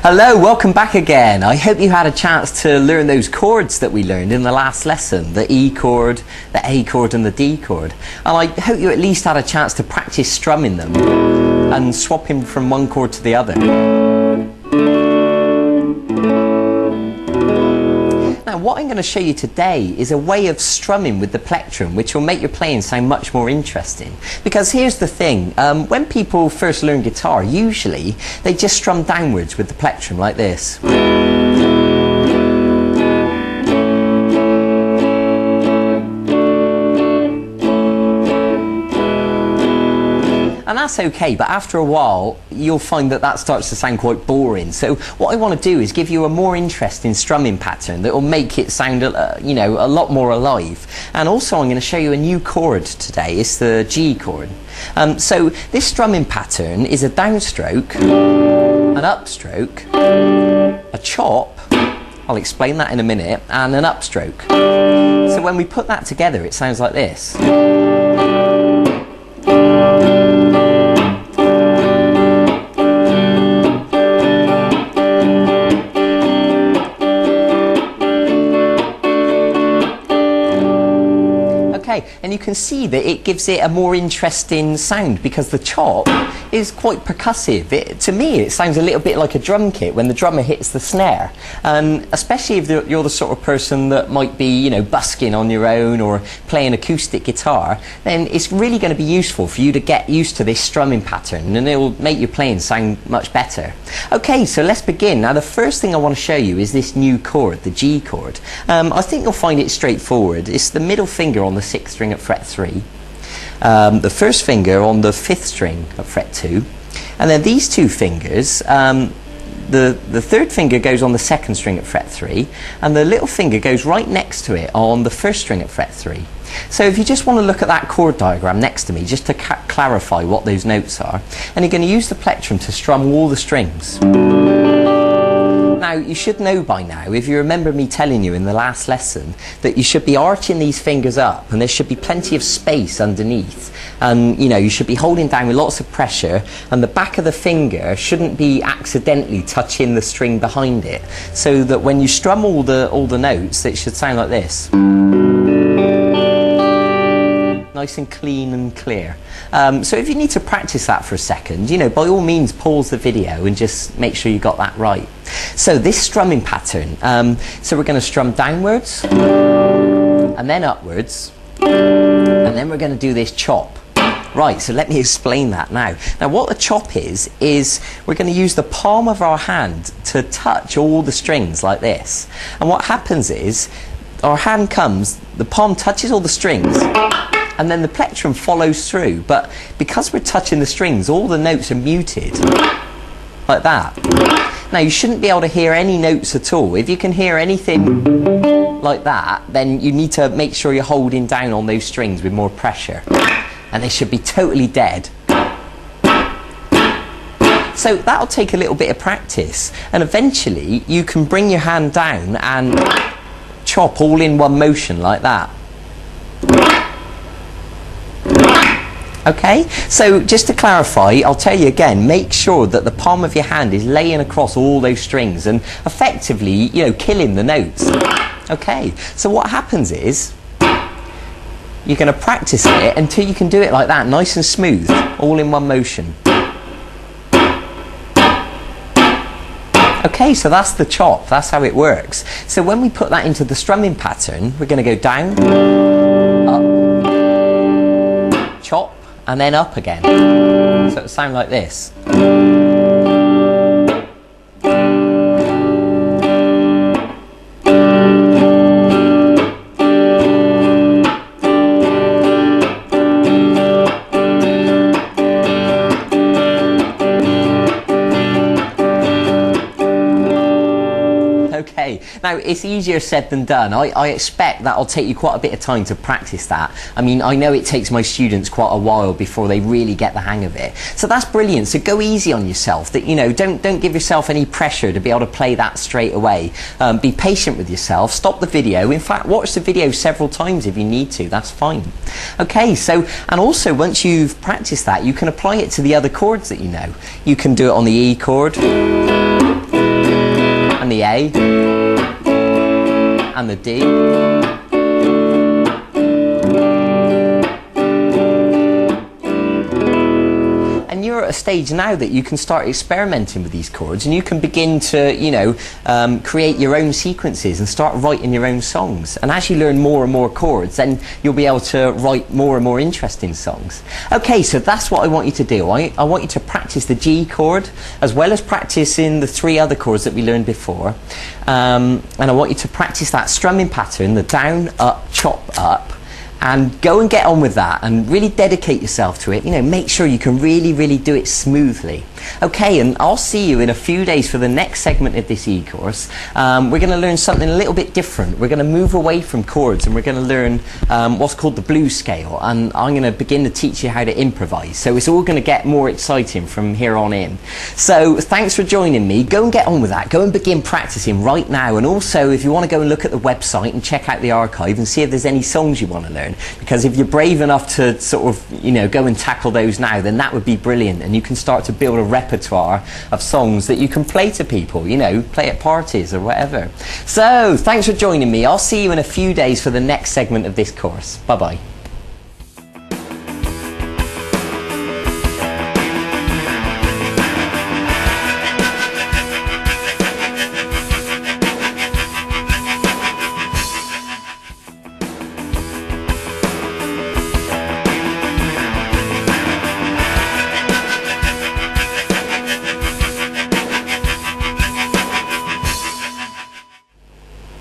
Hello, welcome back again. I hope you had a chance to learn those chords that we learned in the last lesson, the E chord, the A chord and the D chord. And I hope you at least had a chance to practice strumming them and swapping from one chord to the other. Now what I'm going to show you today is a way of strumming with the plectrum which will make your playing sound much more interesting. Because here's the thing, when people first learn guitar, usually they just strum downwards with the plectrum like this. And that's okay, but after a while you'll find that that starts to sound quite boring. So what I want to do is give you a more interesting strumming pattern that will make it sound a lot more alive. And also I'm going to show you a new chord today. It's the G chord. So this strumming pattern is a downstroke, an upstroke, a chop, I'll explain that in a minute, and an upstroke. So when we put that together it sounds like this. And you can see that it gives it a more interesting sound because the chop is quite percussive. To me it sounds a little bit like a drum kit when the drummer hits the snare, and especially if you're the sort of person that might be busking on your own or playing acoustic guitar, then it's really going to be useful for you to get used to this strumming pattern and it will make your playing sound much better. Okay, so let's begin. Now the first thing I want to show you is this new chord, the G chord. I think you'll find it straightforward. It's the middle finger on the 6th string at fret 3, the first finger on the 5th string at fret 2, and then these two fingers, the 3rd finger goes on the 2nd string at fret 3, and the little finger goes right next to it on the 1st string at fret 3. So if you just want to look at that chord diagram next to me just to clarify what those notes are, and you're going to use the plectrum to strum all the strings. Now you should know by now, if you remember me telling you in the last lesson, that you should be arching these fingers up and there should be plenty of space underneath, and you should be holding down with lots of pressure, and the back of the finger shouldn't be accidentally touching the string behind it, so that when you strum all the notes it should sound like this. Nice and clean and clear. So if you need to practice that for a second, by all means pause the video and just make sure you got that right. So this strumming pattern, so we're going to strum downwards and then upwards, and then we're going to do this chop. Right, so let me explain that now. Now what the chop is we're going to use the palm of our hand to touch all the strings like this. And what happens is our hand comes, the palm touches all the strings, and then the plectrum follows through, but because we're touching the strings all the notes are muted like that. Now you shouldn't be able to hear any notes at all. If you can hear anything like that, then you need to make sure you're holding down on those strings with more pressure, and they should be totally dead. So that'll take a little bit of practice, and eventually you can bring your hand down and chop all in one motion like that. Okay, so just to clarify, I'll tell you again, make sure that the palm of your hand is laying across all those strings and effectively, killing the notes. Okay, so what happens is you're going to practice it until you can do it like that, nice and smooth, all in one motion. Okay, so that's the chop, that's how it works. So when we put that into the strumming pattern, we're going to go down, up, chop, and then up again. So it'll sound like this. Okay, now it's easier said than done. I expect that'll take you quite a bit of time to practice that. I mean, I know it takes my students quite a while before they really get the hang of it. So that's brilliant. So go easy on yourself. That don't give yourself any pressure to be able to play that straight away. Be patient with yourself. Stop the video. In fact, watch the video several times if you need to. That's fine. Okay, so and also once you've practiced that, you can apply it to the other chords that you know. You can do it on the E chord. and the A, and the D. And you're at a stage now that you can start experimenting with these chords, and you can begin to, you know, create your own sequences and start writing your own songs. And as you learn more and more chords, then you'll be able to write more and more interesting songs. Okay, so that's what I want you to do. I want you to practice the G chord as well as practicing the 3 other chords that we learned before. And I want you to practice that strumming pattern, the down, up, chop, up. And go and get on with that and really dedicate yourself to it. You know, make sure you can really do it smoothly. Okay, and I'll see you in a few days for the next segment of this e-course. We're going to learn something a little bit different. We're going to move away from chords and we're going to learn what's called the blues scale. And I'm going to begin to teach you how to improvise. So it's all going to get more exciting from here on in. So thanks for joining me. Go and get on with that. Go and begin practicing right now. And also, if you want to go and look at the website and check out the archive and see if there's any songs you want to learn, because if you're brave enough to sort of, you know, go and tackle those now, then that would be brilliant, and you can start to build a repertoire of songs that you can play to people, you know, play at parties or whatever. So thanks for joining me. I'll see you in a few days for the next segment of this course. Bye bye.